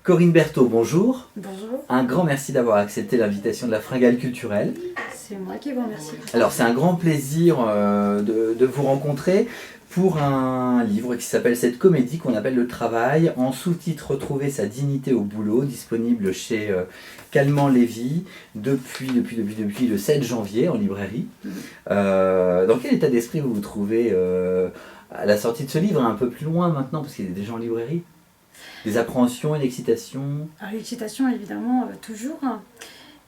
Corinne Berthaud, bonjour. Bonjour. Un grand merci d'avoir accepté l'invitation de la Fringale culturelle. C'est moi qui vous remercie. Alors c'est un grand plaisir de vous rencontrer pour un livre qui s'appelle Cette comédie qu'on appelle Le Travail, en sous-titre Retrouver sa dignité au boulot, disponible chez Calment-Lévy depuis le 7 janvier en librairie. Dans quel état d'esprit vous vous trouvez à la sortie de ce livre, un peu plus loin maintenant parce qu'il est déjà en librairie? Des appréhensions, une excitation? Alors, l'excitation, évidemment, toujours.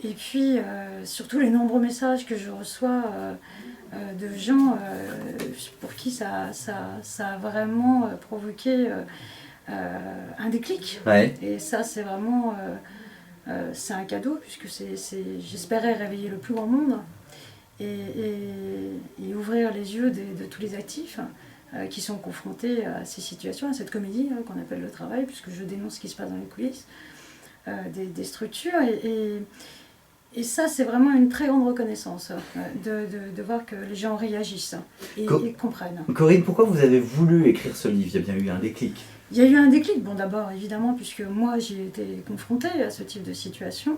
Et puis, surtout les nombreux messages que je reçois de gens pour qui ça a vraiment provoqué un déclic. Ouais. Et ça, c'est vraiment c'est un cadeau, puisque j'espérais réveiller le plus grand monde et ouvrir les yeux de tous les actifs qui sont confrontés à ces situations, à cette comédie qu'on appelle le travail, puisque je dénonce ce qui se passe dans les coulisses des structures. Et ça, c'est vraiment une très grande reconnaissance de voir que les gens réagissent et comprennent. Corinne, pourquoi vous avez voulu écrire ce livre? Il y a bien eu un déclic. Il y a eu un déclic, bon d'abord évidemment, puisque moi j'ai été confrontée à ce type de situation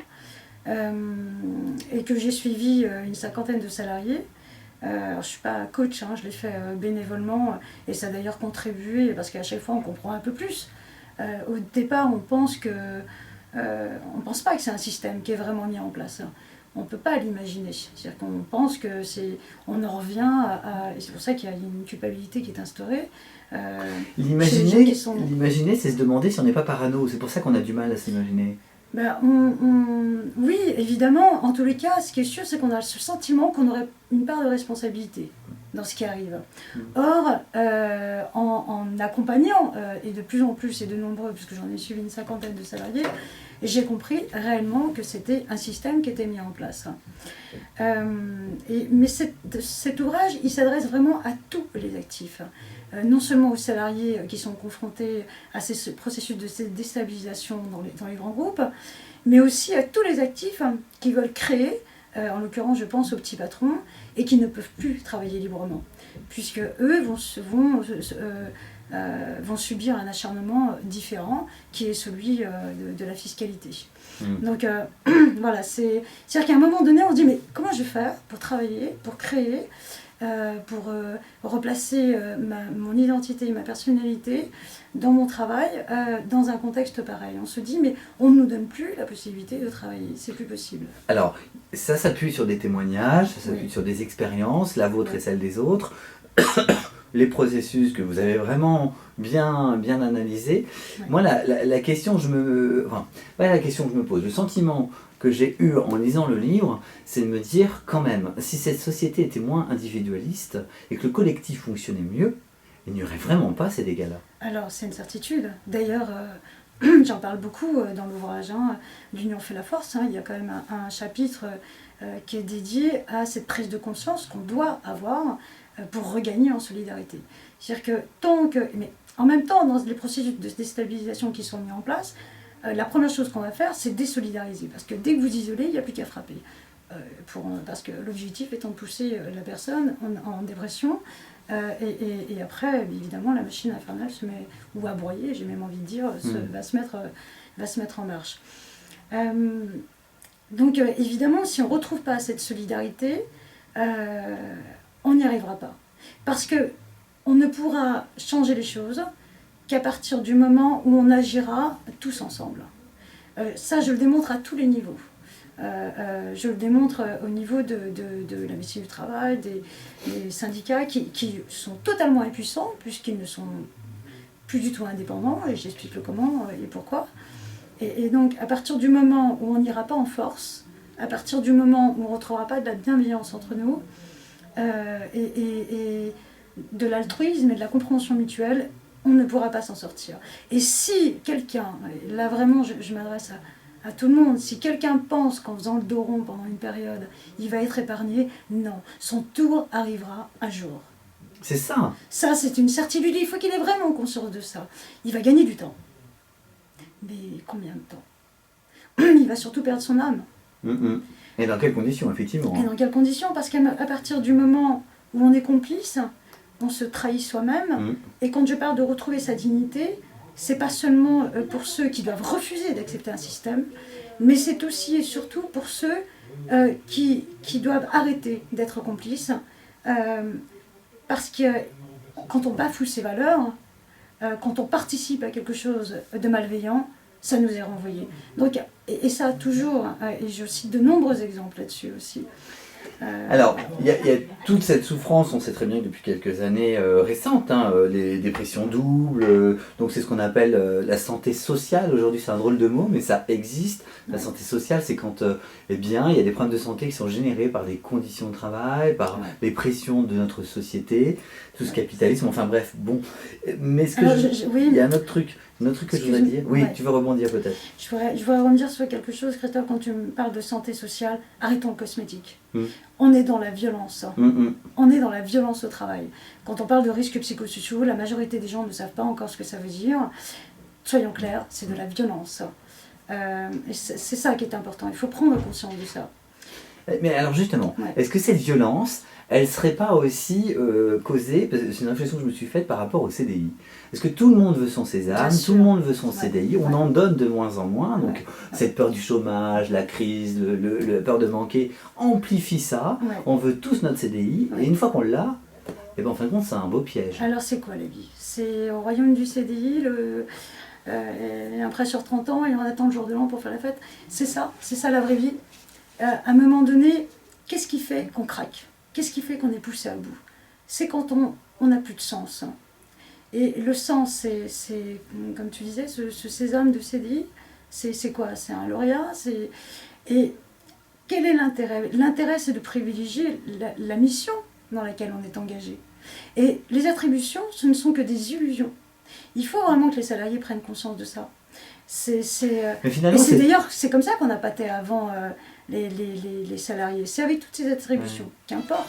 et que j'ai suivi une cinquantaine de salariés. Alors, je ne suis pas coach, je l'ai fait bénévolement et ça a d'ailleurs contribué parce qu'à chaque fois on comprend un peu plus. Au départ on pense pas que c'est un système qui est vraiment mis en place. On ne peut pas l'imaginer. C'est-à-dire qu'on pense que on en revient et c'est pour ça qu'il y a une culpabilité qui est instaurée. L'imaginer, c'est se demander si on n'est pas parano. C'est pour ça qu'on a du mal à s'imaginer. Oui, évidemment. En tous les cas, ce qui est sûr, c'est qu'on a ce sentiment qu'on aurait une part de responsabilité dans ce qui arrive. Or, en accompagnant, et de plus en plus, et de nombreux, puisque j'en ai suivi une cinquantaine de salariés, j'ai compris réellement que c'était un système qui était mis en place. Mais cet ouvrage, il s'adresse vraiment à tous les actifs. Non seulement aux salariés qui sont confrontés à ces processus de déstabilisation dans les grands groupes, mais aussi à tous les actifs qui veulent créer, en l'occurrence je pense aux petits patrons, et qui ne peuvent plus travailler librement, puisque eux vont subir un acharnement différent, qui est celui de la fiscalité. Donc voilà, c'est-à-dire qu'à un moment donné on se dit mais comment je vais faire pour travailler, pour créer, pour replacer mon identité, ma personnalité dans mon travail, dans un contexte pareil. On se dit, mais on ne nous donne plus la possibilité de travailler, c'est plus possible. Alors, ça s'appuie sur des témoignages, ça s'appuie sur des expériences, la vôtre et celle des autres, les processus que vous avez vraiment bien analysés. Moi, la question que je me pose, le sentiment que j'ai eu en lisant le livre, c'est de me dire quand même, si cette société était moins individualiste et que le collectif fonctionnait mieux, il n'y aurait vraiment pas ces dégâts-là. Alors, c'est une certitude. D'ailleurs, j'en parle beaucoup dans l'ouvrage, L'Union fait la force. Il y a quand même un chapitre qui est dédié à cette prise de conscience qu'on doit avoir pour regagner en solidarité. C'est-à-dire que mais en même temps, dans les processus de déstabilisation qui sont mis en place, la première chose qu'on va faire, c'est désolidariser. Parce que dès que vous isolez, il n'y a plus qu'à frapper. Parce que l'objectif étant de pousser la personne en dépression. Et après, évidemment, la machine infernale se met, ou à broyer, j'ai même envie de dire, va se mettre en marche. Donc évidemment, si on ne retrouve pas cette solidarité, on n'y arrivera pas. Parce qu'on ne pourra changer les choses qu'à partir du moment où on agira tous ensemble. Ça, je le démontre à tous les niveaux. Je le démontre au niveau de la médecine du travail, des syndicats qui sont totalement impuissants puisqu'ils ne sont plus du tout indépendants, et j'explique le comment et pourquoi. Et donc, à partir du moment où on n'ira pas en force, à partir du moment où on ne retrouvera pas de la bienveillance entre nous, et de l'altruisme et de la compréhension mutuelle, on ne pourra pas s'en sortir. Et si quelqu'un, là vraiment je m'adresse à tout le monde, si quelqu'un pense qu'en faisant le dos rond pendant une période, il va être épargné, non, son tour arrivera un jour. C'est ça. Ça, c'est une certitude, il faut qu'il ait vraiment conscience de ça. Il va gagner du temps. Mais combien de temps? Il va surtout perdre son âme. Et dans quelles conditions, effectivement. Et dans quelles conditions? Parce qu'à partir du moment où on est complice, on se trahit soi-même. Et quand je parle de retrouver sa dignité, c'est pas seulement pour ceux qui doivent refuser d'accepter un système, mais c'est aussi et surtout pour ceux qui doivent arrêter d'être complices, parce que quand on bafoue ces valeurs, quand on participe à quelque chose de malveillant, ça nous est renvoyé. Donc, et ça toujours, et je cite de nombreux exemples là-dessus aussi. Alors, il y a toute cette souffrance, on sait très bien que depuis quelques années récentes, les dépressions doubles, donc c'est ce qu'on appelle la santé sociale. Aujourd'hui, c'est un drôle de mot, mais ça existe. La santé sociale, c'est quand eh bien, il y a des problèmes de santé qui sont générés par des conditions de travail, par les pressions de notre société, tout ce capitalisme, enfin bref, bon. Mais ce que oui, il y a un autre truc que je voudrais dire. Oui, tu veux rebondir peut-être. Je voudrais rebondir sur quelque chose, Christophe, quand tu me parles de santé sociale, arrêtons le cosmétique. On est dans la violence. On est dans la violence au travail. Quand on parle de risques psychosociaux, la majorité des gens ne savent pas encore ce que ça veut dire. Soyons clairs, c'est de la violence. Et c'est ça qui est important. Il faut prendre conscience de ça. Mais alors justement, est-ce que cette violence, elle ne serait pas aussi causée, parce que c'est une réflexion que je me suis faite par rapport au CDI. Est-ce que tout le monde veut son sésame, tout le monde veut son CDI, on en donne de moins en moins, donc cette peur du chômage, la crise, la peur de manquer, amplifie ça, on veut tous notre CDI, et une fois qu'on l'a, et ben en fin de compte c'est un beau piège. Alors c'est quoi la vie? C'est au royaume du CDI, un prêt sur 30 ans et on attend le jour de l'an pour faire la fête. C'est ça la vraie vie. À un moment donné, qu'est-ce qui fait qu'on craque? Qu'est-ce qui fait qu'on est poussé à bout? C'est quand on n'a plus de sens. Et le sens, c'est comme tu disais, ce sésame de CDI, c'est quoi? C'est un lauréat. Et quel est l'intérêt? L'intérêt, c'est de privilégier la mission dans laquelle on est engagé. Et les attributions, ce ne sont que des illusions. Il faut vraiment que les salariés prennent conscience de ça. Et c'est d'ailleurs, c'est comme ça qu'on appâtait avant les salariés. C'est avec toutes ces attributions. Qu'importe.